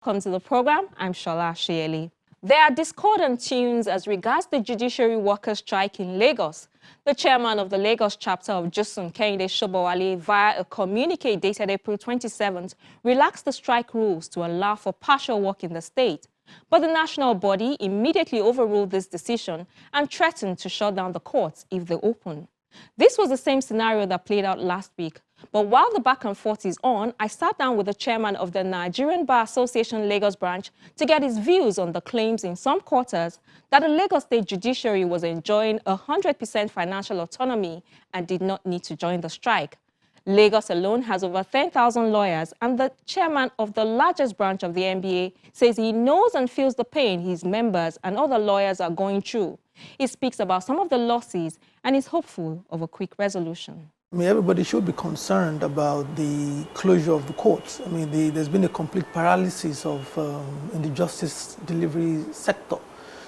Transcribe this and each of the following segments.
Welcome to the program. I'm Shola Shieli. There are discordant tunes as regards the judiciary workers' strike in Lagos. The chairman of the Lagos chapter of JUSUN, Kehinde Sobowale, via a communique dated April 27th, relaxed the strike rules to allow for partial work in the state. But the national body immediately overruled this decision and threatened to shut down the courts if they open. This was the same scenario that played out last week. But while the back and forth is on, I sat down with the chairman of the Nigerian Bar Association Lagos branch to get his views on the claims in some quarters that the Lagos State Judiciary was enjoying 100% financial autonomy and did not need to join the strike. Lagos alone has over 10,000 lawyers, and the chairman of the largest branch of the NBA says he knows and feels the pain his members and other lawyers are going through. He speaks about some of the losses and is hopeful of a quick resolution. I mean, everybody should be concerned about the closure of the courts. I mean, there's been a complete paralysis in the justice delivery sector.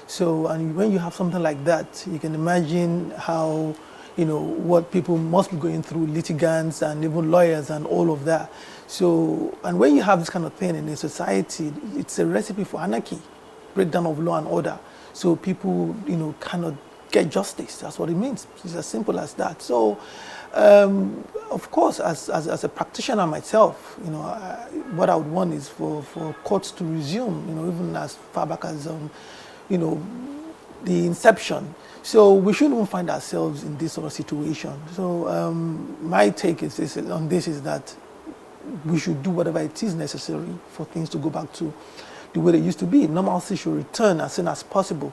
So, and when you have something like that, you can imagine how, what people must be going through, litigants and even lawyers and all of that. So, and when you have this kind of thing in a society, it's a recipe for anarchy, breakdown of law and order. So people, cannot get justice. That's what it means. It's as simple as that. So, of course, as a practitioner myself, what I would want is for courts to resume, even as far back as, the inception. So we shouldn't find ourselves in this sort of situation. So my take on this is that we should do whatever it is necessary for things to go back to the way they used to be. Normalcy should return as soon as possible.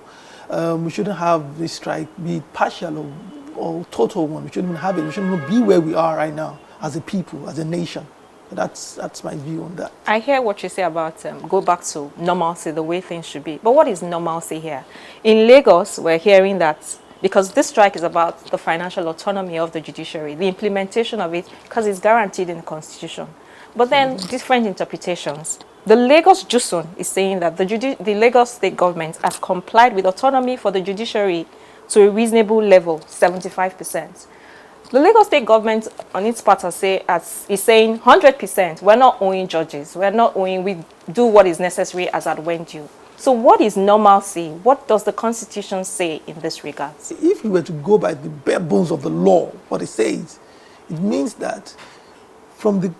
We shouldn't have this strike be partial or total one. We shouldn't even have it. We shouldn't even be where we are right now as a people, as a nation. That's my view on that. I hear what you say about go back to normalcy, the way things should be. But what is normalcy here? In Lagos, we're hearing that because this strike is about the financial autonomy of the judiciary, the implementation of it, because it's guaranteed in the Constitution. But then different interpretations. The Lagos JUSUN is saying that the Lagos state government has complied with autonomy for the judiciary to a reasonable level, 75%. The Lagos state government, on its part, is saying 100%. We're not owing judges. We do what is necessary as at when due. So what is normalcy? What does the Constitution say in this regard? If we were to go by the bare bones of the law, what it says, it means that from the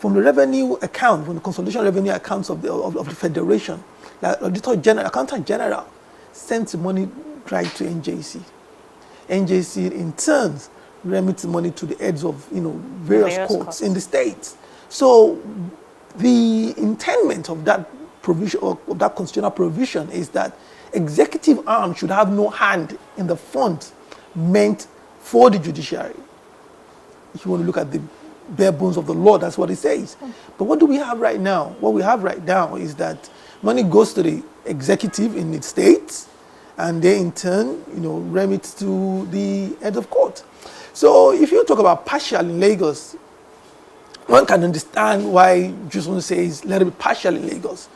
revenue account, from the consolidation revenue accounts of the federation, the accountant general sends the money right to NJC. NJC in turn remits money to the heads of various courts in the states. So the intent of that provision, of that constitutional provision, is that executive arm should have no hand in the funds meant for the judiciary. If you want to look at the bare bones of the law, that's what it says. But what do we have right now? What we have right now is that money goes to the executive in its states, and they in turn, remit to the head of court. So if you talk about partial in Lagos, one can understand why JUSUN says let it be partial in Lagos.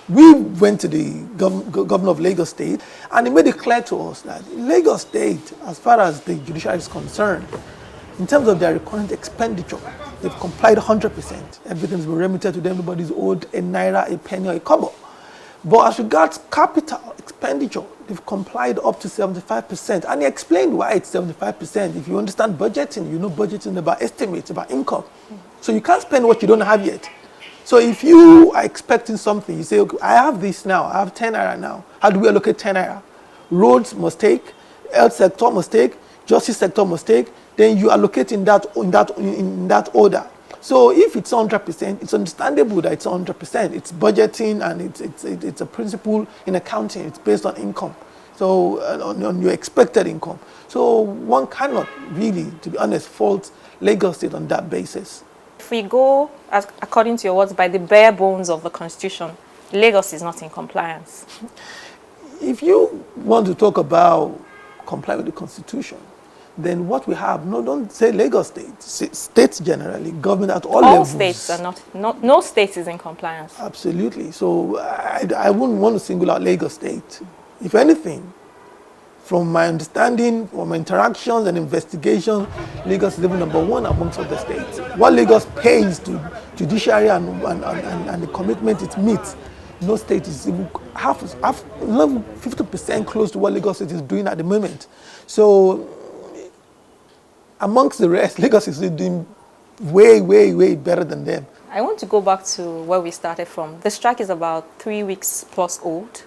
We went to the governor of Lagos State, and he made it clear to us that in Lagos State, as far as the judiciary is concerned, in terms of their recurrent expenditure, they've complied 100%. Everything's been remitted to them. Everybody's owed a naira, a penny, or a kobo. But as regards capital expenditure, they've complied up to 75%. And he explained why it's 75%. If you understand budgeting, budgeting is about estimates, about income. So you can't spend what you don't have yet. So if you are expecting something, you say, okay, I have this now, I have 10 naira now. How do we allocate 10 naira? Roads must take, health sector must take, justice sector must take, then you allocate in that order. So if it's 100%, it's understandable that it's 100%. It's budgeting, and it's a principle in accounting. It's based on income, so on your expected income. So one cannot really, to be honest, fault Lagos State on that basis. If we go, according to your words, by the bare bones of the Constitution, Lagos is not in compliance. If you want to talk about comply with the Constitution, then what we have, don't say Lagos State, states generally, government at all levels. All states are no state is in compliance. Absolutely. So I wouldn't want to single out Lagos State. If anything, from my understanding, from my interactions and investigations, Lagos is even #1 amongst other states. What Lagos pays to judiciary and the commitment it meets no state is even not even 50% close to what Lagos State is doing at the moment. So amongst the rest, Lagos is doing way, way, way better than them. I want to go back to where we started from. The strike is about 3 weeks plus old.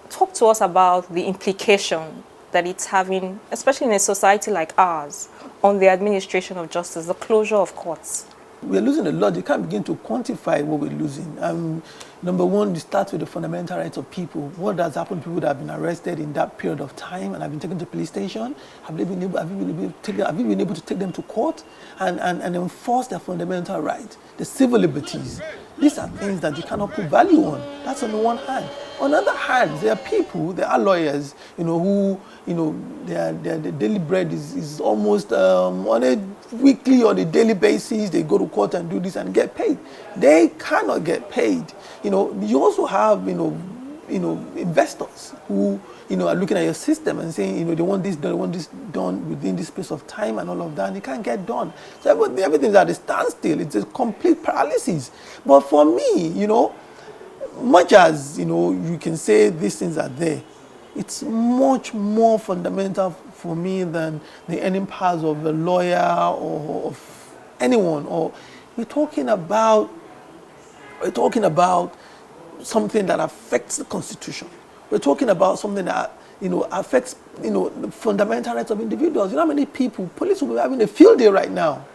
Talk to us about the implication that it's having, especially in a society like ours, on the administration of justice, the closure of courts. We're losing a lot. You can't begin to quantify what we're losing. Number one, you start with the fundamental rights of people. What has happened to people that have been arrested in that period of time and have been taken to police station? Have you been able to take them to court and enforce their fundamental rights, the civil liberties? These are things that you cannot put value on. That's on the one hand. On the other hand, there are people, there are lawyers, who, their daily bread is almost on a weekly or a daily basis. They go to court and do this and get paid. They cannot get paid. You also have, investors who, are looking at your system and saying, they want this done within this space of time and all of that, and it can't get done. So everything's at a standstill. It's a complete paralysis. But for me, much as, you can say these things are there, it's much more fundamental for me than the earning powers of a lawyer or of anyone. Or we're talking about something that affects the Constitution. We're talking about something that, affects, the fundamental rights of individuals. You know how many people, police will be having a field day right now.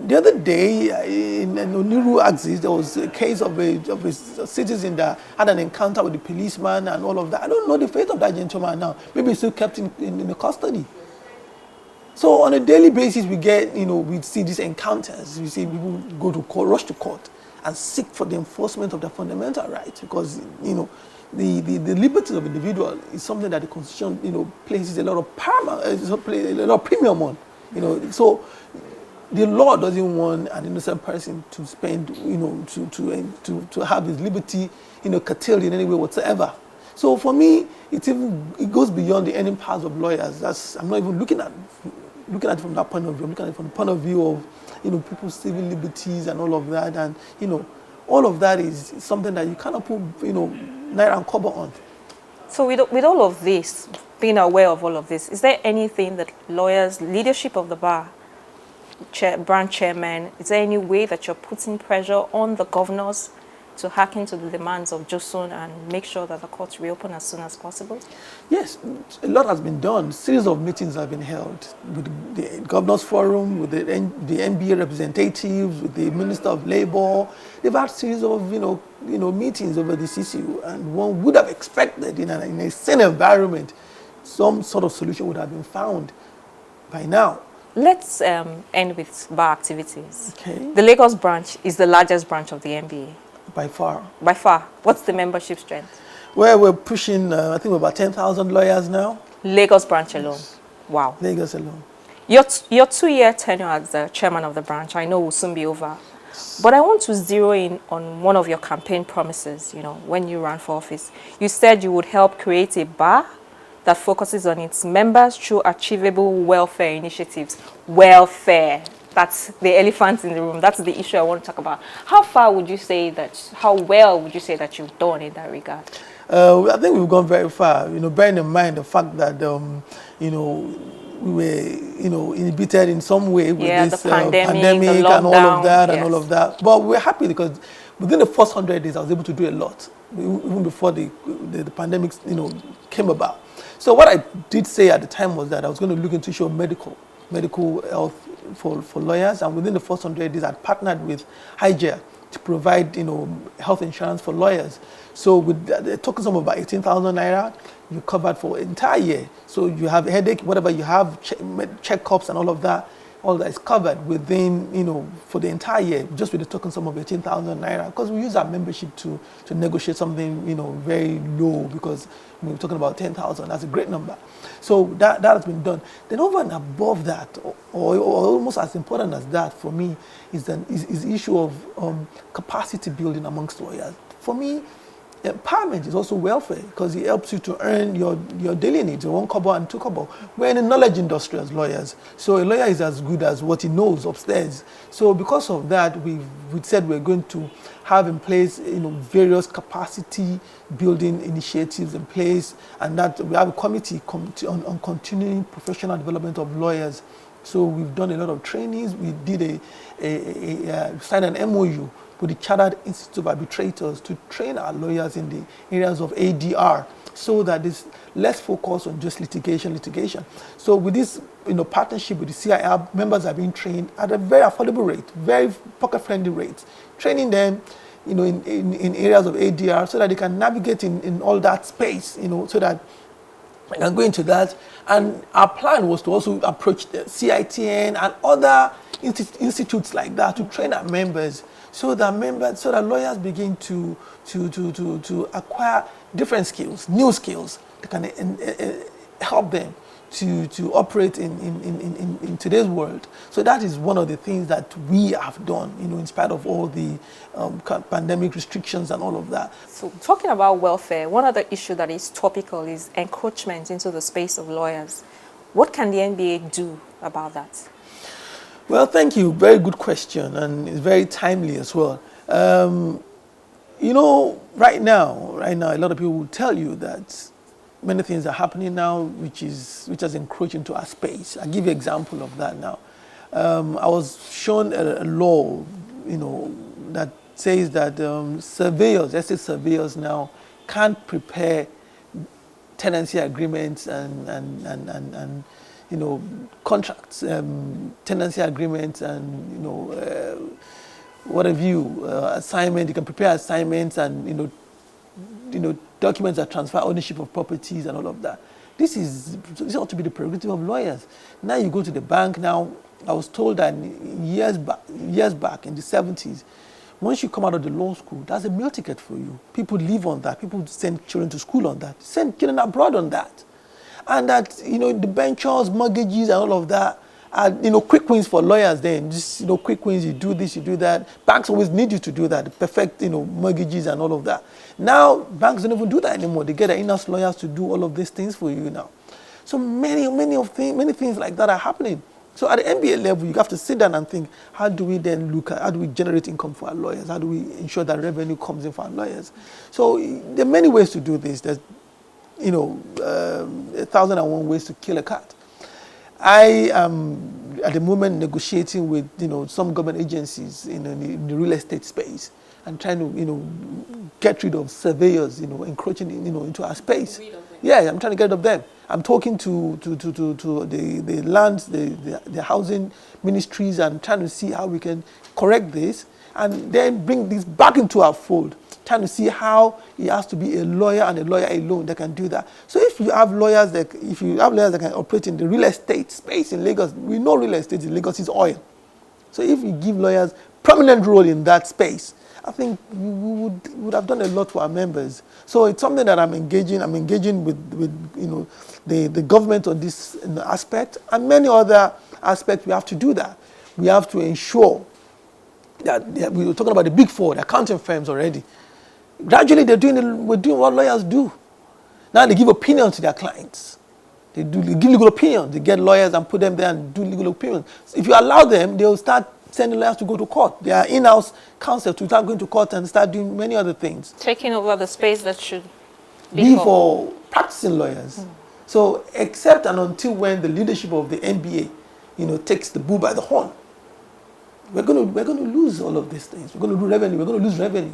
The other day, in Oniru axis, there was a case of a citizen that had an encounter with the policeman and all of that. I don't know the fate of that gentleman now. Maybe he's still kept in the custody. So on a daily basis, we see these encounters. We see people go to court, rush to court, and seek for the enforcement of their fundamental rights, because the liberties of individual is something that the Constitution places a lot of premium on. So the law doesn't want an innocent person to spend to have his liberty curtailed in any way whatsoever. So for me, it goes beyond the earning powers of lawyers. I'm not even looking at it from that point of view. I'm looking at it from the point of view of people's civil liberties and all of that, and all of that is something that you cannot put naira and kobo on. So with all of this, being aware of all of this, is there anything that lawyers, leadership of the bar, branch chairman, is there any way that you're putting pressure on the governors to hearken to the demands of JUSUN and make sure that the courts reopen as soon as possible? Yes, a lot has been done. A series of meetings have been held with the Governors Forum, with the NBA representatives, with the Minister of Labour. They've had a series of meetings over this issue, and one would have expected in a sane environment some sort of solution would have been found by now. Let's end with bar activities. Okay. The Lagos branch is the largest branch of the NBA. By far. By far. What's the membership strength? Well, we're pushing, I think we're about 10,000 lawyers now. Lagos branch alone? Yes. Wow. Lagos alone. Your 2-year tenure as the chairman of the branch, I know will soon be over. But I want to zero in on one of your campaign promises, when you ran for office. You said you would help create a bar that focuses on its members through achievable welfare initiatives. Welfare. That's the elephant in the room. That's the issue I want to talk about. How well would you say that you've done in that regard? I think we've gone very far. Bearing in mind the fact that, we were, inhibited in some way with this pandemic and all of that, yes. and all of that. But we're happy because within the first 100 days, I was able to do a lot, even before the pandemic, came about. So what I did say at the time was that I was going to look into issue of medical health for lawyers, and within the first 100 days, I partnered with Hygia to provide, health insurance for lawyers. So with the token sum of about 18,000 naira, you're covered for an entire year. So you have a headache, whatever you have, checkups and all that is covered within, for the entire year, just with the token sum of 18,000 naira. Because we use our membership to negotiate something, very low, because we're talking about 10,000. That's a great number. So that has been done. Then over and above that, or almost as important as that for me, is the issue of capacity building amongst lawyers. For me, Empowerment is also welfare because it helps you to earn your daily needs, your 1 kobo and 2 kobo. We're in the knowledge industry as lawyers. So a lawyer is as good as what he knows upstairs. So because of that, we said we're going to have in place various capacity building initiatives in place, and that we have a committee on continuing professional development of lawyers. So we've done a lot of trainings. We did signed an MOU with the Chartered Institute of Arbitrators to train our lawyers in the areas of ADR, so that there's less focus on just litigation. So with this partnership with the CIR, members are being trained at a very affordable rate, very pocket-friendly rates, training them in areas of ADR so that they can navigate in all that space, so that I can go into that. And our plan was to also approach the CITN and other institutes like that to train our members, so that lawyers begin to acquire different skills, new skills that can help them to operate in today's world. So that is one of the things that we have done, in spite of all the pandemic restrictions and all of that. So talking about welfare, one other issue that is topical is encroachment into the space of lawyers. What can the NBA do about that? Well, thank you. Very good question, and it's very timely as well. Right now, a lot of people will tell you that many things are happening now, which has encroached into our space. I'll give you an example of that now. I was shown a law, that says that estate surveyors now can't prepare tenancy agreements and contracts, tenancy agreements, and what have you, assignment. You can prepare assignments and documents that transfer ownership of properties and all of that. This ought to be the prerogative of lawyers. Now you go to the bank. Now I was told that years back in the 70s, once you come out of the law school, that's a meal ticket for you. People live on that. People send children to school on that. Send children abroad on that. And that, the ventures, mortgages, and all of that are, quick wins for lawyers then. Just, quick wins, you do this, you do that. Banks always need you to do that, perfect, mortgages and all of that. Now, banks don't even do that anymore. They get their in-house lawyers to do all of these things for you now. So many things like that are happening. So at the NBA level, you have to sit down and think, how do we then how do we generate income for our lawyers? How do we ensure that revenue comes in for our lawyers? So there are many ways to do this. There's 1,001 ways to kill a cat. I am at the moment negotiating with some government agencies in the real estate space and trying to get rid of surveyors encroaching into our space. Yeah, I'm trying to get rid of them. I'm talking to the lands, the housing ministries, and trying to see how we can correct this and then bring this back into our fold. Trying to see how it has to be a lawyer and a lawyer alone that can do that. So if you have lawyers that can operate in the real estate space in Lagos, we know real estate in Lagos is oil. So if you give lawyers prominent role in that space, I think we would have done a lot for our members. So it's something that I'm engaging with the government on this aspect, and many other aspects. We have to do that. We have to ensure that we were talking about the big four, the accounting firms already. Gradually, we're doing what lawyers do. Now they give opinions to their clients. They give legal opinions. They get lawyers and put them there and do legal opinions. So if you allow them, they'll start sending lawyers to go to court. They are in-house counsel to start going to court and start doing many other things. Taking over the space that should be for practicing lawyers. So except and until when the leadership of the NBA, takes the bull by the horn, we're going to lose all of these things. We're going to lose revenue.